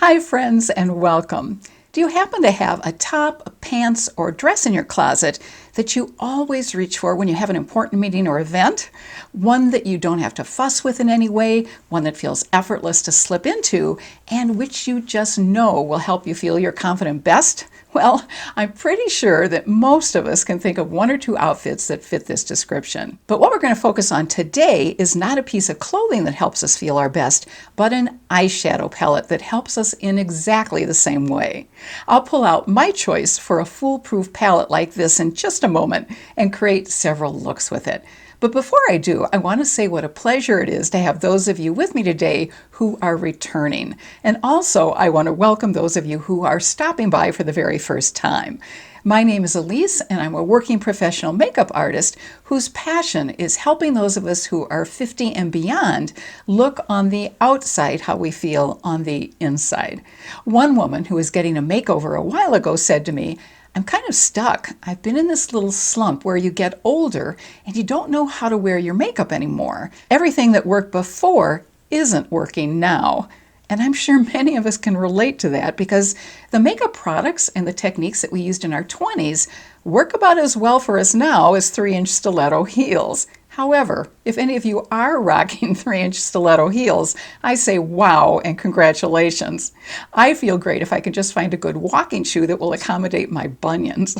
Hi friends and welcome. Do you happen to have a top, pants, or dress in your closet that you always reach for when you have an important meeting or event? One that you don't have to fuss with in any way, one that feels effortless to slip into, and which you just know will help you feel your confident best? Well, I'm pretty sure that most of us can think of one or two outfits that fit this description. But what we're going to focus on today is not a piece of clothing that helps us feel our best, but an eyeshadow palette that helps us in exactly the same way. I'll pull out my choice for a foolproof palette like this in just a moment and create several looks with it. But before I do, I want to say what a pleasure it is to have those of you with me today who are returning. And also, I want to welcome those of you who are stopping by for the very first time. My name is Elise, and I'm a working professional makeup artist whose passion is helping those of us who are 50 and beyond look on the outside how we feel on the inside. One woman who was getting a makeover a while ago said to me, "I'm kind of stuck. I've been in this little slump where you get older and you don't know how to wear your makeup anymore. Everything that worked before isn't working now." And I'm sure many of us can relate to that because the makeup products and the techniques that we used in our 20s work about as well for us now as 3-inch stiletto heels. However, if any of you are rocking 3-inch stiletto heels, I say wow and congratulations. I feel great if I can just find a good walking shoe that will accommodate my bunions.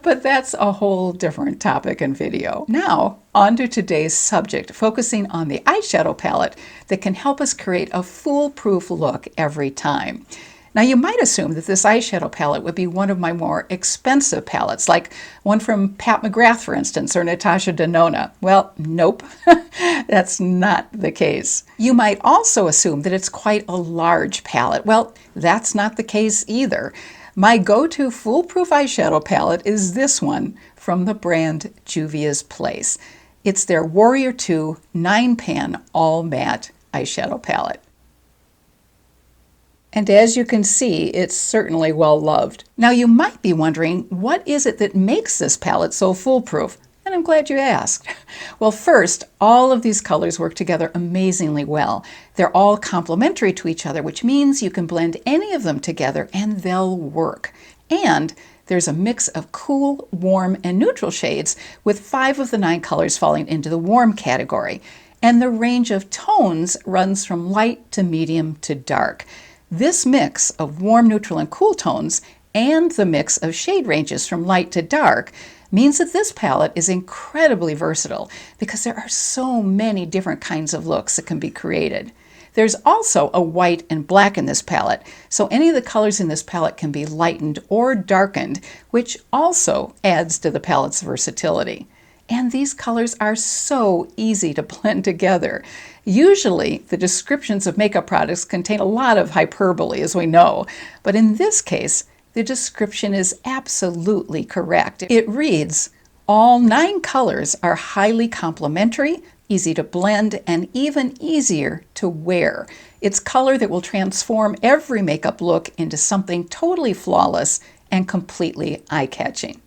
But that's a whole different topic and video. Now, on to today's subject, focusing on the eyeshadow palette that can help us create a foolproof look every time. Now, you might assume that this eyeshadow palette would be one of my more expensive palettes, like one from Pat McGrath, for instance, or Natasha Denona. Well, nope, that's not the case. You might also assume that it's quite a large palette. Well, that's not the case either. My go-to foolproof eyeshadow palette is this one from the brand juviasplace. It's their Warrior 2 9-pan all matte eyeshadow palette. And as you can see, it's certainly well loved. Now you might be wondering, what is it that makes this palette so foolproof? And I'm glad you asked. Well, first, all of these colors work together amazingly well. They're all complementary to each other, which means you can blend any of them together and they'll work. And there's a mix of cool, warm, and neutral shades, with 5 of the 9 colors falling into the warm category. And the range of tones runs from light to medium to dark. This mix of warm, neutral, and cool tones, and the mix of shade ranges from light to dark, means that this palette is incredibly versatile because there are so many different kinds of looks that can be created. There's also a white and black in this palette, so any of the colors in this palette can be lightened or darkened, which also adds to the palette's versatility. And these colors are so easy to blend together. Usually, the descriptions of makeup products contain a lot of hyperbole, as we know, but in this case, the description is absolutely correct. It reads, "All 9 colors are highly complementary, easy to blend, and even easier to wear. It's color that will transform every makeup look into something totally flawless and completely eye-catching."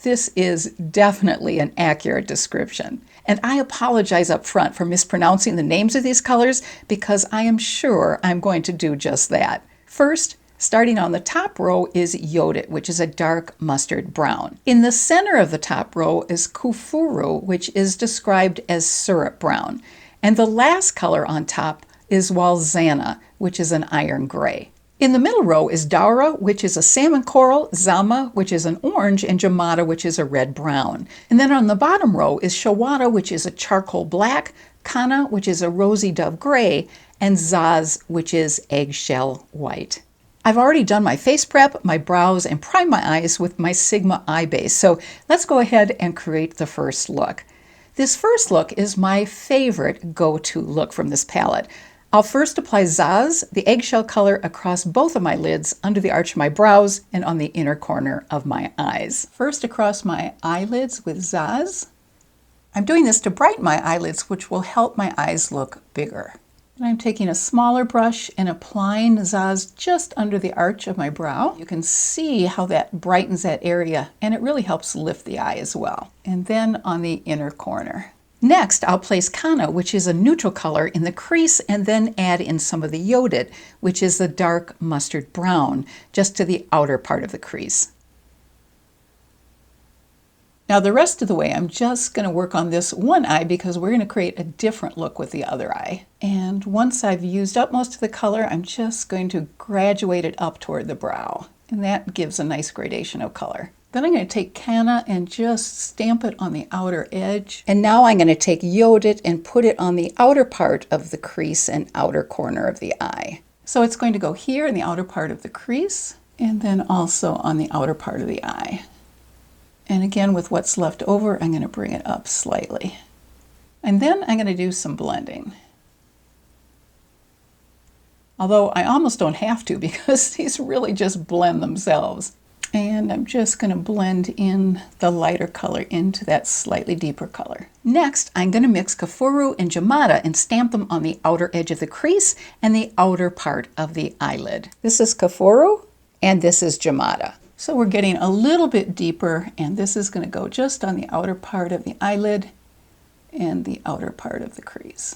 This is definitely an accurate description. And I apologize up front for mispronouncing the names of these colors because I am sure I'm going to do just that. First, starting on the top row is Yodit, which is a dark mustard brown. In the center of the top row is Kufuru, which is described as syrup brown. And the last color on top is Walzana, which is an iron gray. In the middle row is Daura, which is a salmon coral, Zama, which is an orange, and Jamada, which is a red-brown. And then on the bottom row is Shawada, which is a charcoal black, Kana, which is a rosy dove gray, and Zaz, which is eggshell white. I've already done my face prep, my brows, and primed my eyes with my Sigma eye base, so let's go ahead and create the first look. This first look is my favorite go-to look from this palette. I'll first apply Zaz, the eggshell color, across both of my lids, under the arch of my brows, and on the inner corner of my eyes. First across my eyelids with Zaz. I'm doing this to brighten my eyelids, which will help my eyes look bigger. And I'm taking a smaller brush and applying Zaz just under the arch of my brow. You can see how that brightens that area, and it really helps lift the eye as well. And then on the inner corner. Next, I'll place Kana, which is a neutral color, in the crease and then add in some of the Yodit, which is the dark mustard brown, just to the outer part of the crease. Now the rest of the way, I'm just going to work on this one eye because we're going to create a different look with the other eye. And once I've used up most of the color, I'm just going to graduate it up toward the brow. And that gives a nice gradation of color. Then I'm going to take Kana and just stamp it on the outer edge. And now I'm going to take Yodit and put it on the outer part of the crease and outer corner of the eye. So it's going to go here in the outer part of the crease and then also on the outer part of the eye. And again, with what's left over, I'm going to bring it up slightly. And then I'm going to do some blending. Although I almost don't have to because these really just blend themselves. And I'm just going to blend in the lighter color into that slightly deeper color. Next, I'm going to mix Kafuru and Jamada and stamp them on the outer edge of the crease and the outer part of the eyelid. This is Kafuru and this is Jamada. So we're getting a little bit deeper, and this is going to go just on the outer part of the eyelid and the outer part of the crease.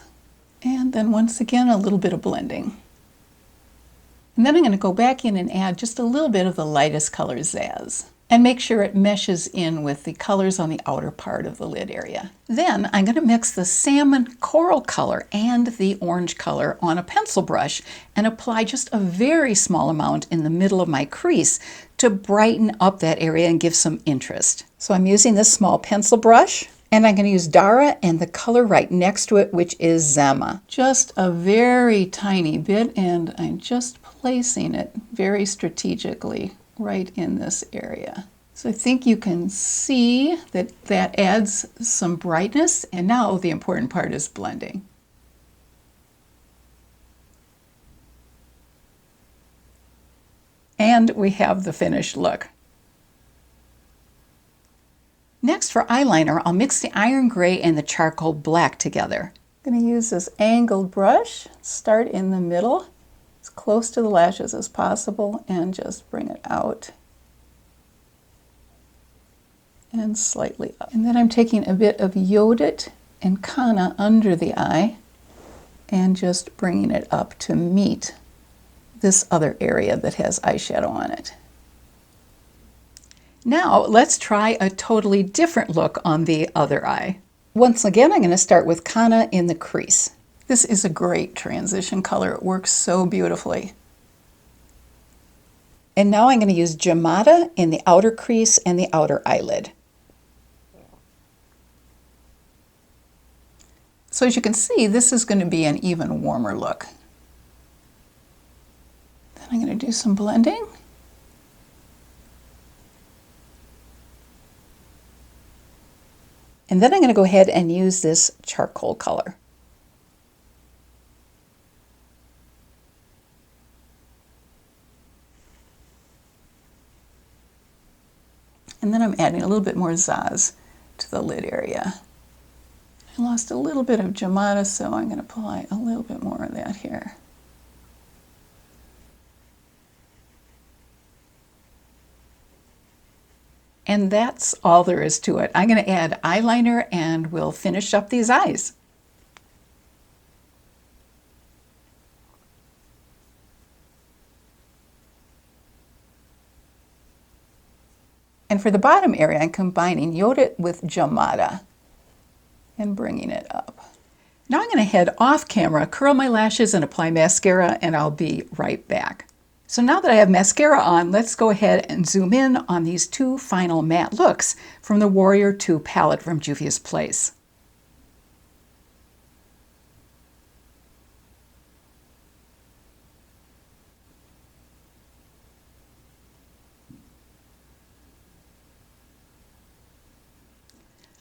And then once again, a little bit of blending. And then I'm going to go back in and add just a little bit of the lightest color Zaz and make sure it meshes in with the colors on the outer part of the lid area. Then I'm going to mix the salmon coral color and the orange color on a pencil brush and apply just a very small amount in the middle of my crease to brighten up that area and give some interest. So I'm using this small pencil brush, and I'm going to use Dara and the color right next to it, which is Zama. Just a very tiny bit, and I'm just placing it very strategically right in this area. So I think you can see that that adds some brightness, and now the important part is blending. And we have the finished look. Next, for eyeliner, I'll mix the iron gray and the charcoal black together. I'm going to use this angled brush, start in the middle, as close to the lashes as possible, and just bring it out and slightly up. And then I'm taking a bit of Yodit and Kana under the eye and just bringing it up to meet this other area that has eyeshadow on it. Now let's try a totally different look on the other eye. Once again, I'm going to start with Kana in the crease. This is a great transition color. It works so beautifully. And now I'm going to use Jamada in the outer crease and the outer eyelid. So as you can see, this is going to be an even warmer look. Then I'm going to do some blending. And then I'm going to go ahead and use this charcoal color. And then I'm adding a little bit more Zaz to the lid area. I lost a little bit of Jamada, so I'm going to apply a little bit more of that here. And that's all there is to it. I'm going to add eyeliner and we'll finish up these eyes. And for the bottom area, I'm combining Yodit with Jamada and bringing it up. Now I'm going to head off camera, curl my lashes, and apply mascara, and I'll be right back. So now that I have mascara on, let's go ahead and zoom in on these two final matte looks from the Warrior 2 palette from Juviasplace.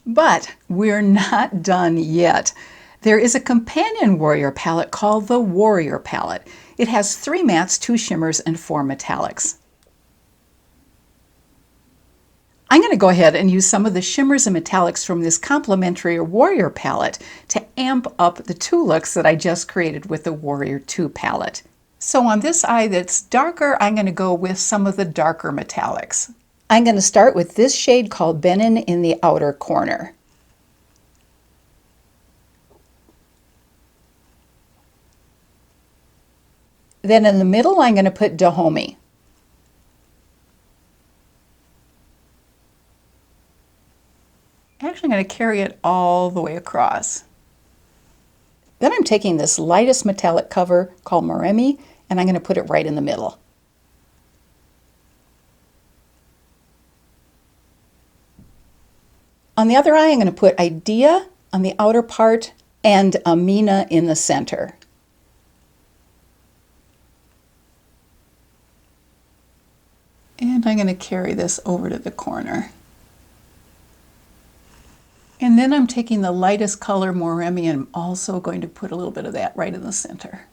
But we're not done yet. There is a companion Warrior palette called the Warrior palette. It has 3 mattes, 2 shimmers, and 4 metallics. I'm going to go ahead and use some of the shimmers and metallics from this complementary Warrior palette to amp up the 2 looks that I just created with the Warrior 2 palette. So on this eye that's darker, I'm going to go with some of the darker metallics. I'm going to start with this shade called Benin in the outer corner. Then in the middle, I'm going to put Dahomey. Actually, I'm going to carry it all the way across. Then I'm taking this lightest metallic cover called Moremi, and I'm going to put it right in the middle. On the other eye, I'm going to put Idea on the outer part and Amina in the center. And I'm going to carry this over to the corner. And then I'm taking the lightest color, Moremi, and I'm also going to put a little bit of that right in the center.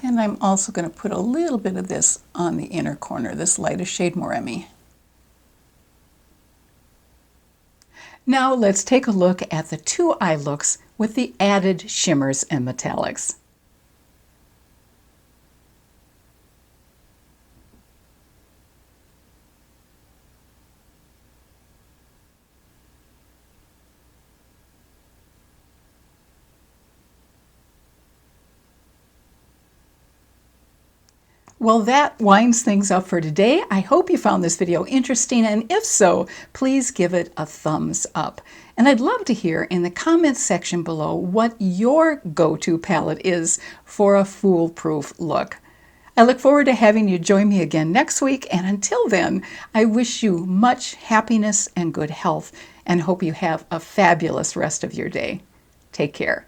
And I'm also going to put a little bit of this on the inner corner, this lightest shade Moremi. Now let's take a look at the two eye looks with the added shimmers and metallics. Well, that winds things up for today. I hope you found this video interesting, and if so, please give it a thumbs up. And I'd love to hear in the comments section below what your go-to palette is for a foolproof look. I look forward to having you join me again next week, and until then, I wish you much happiness and good health, and hope you have a fabulous rest of your day. Take care.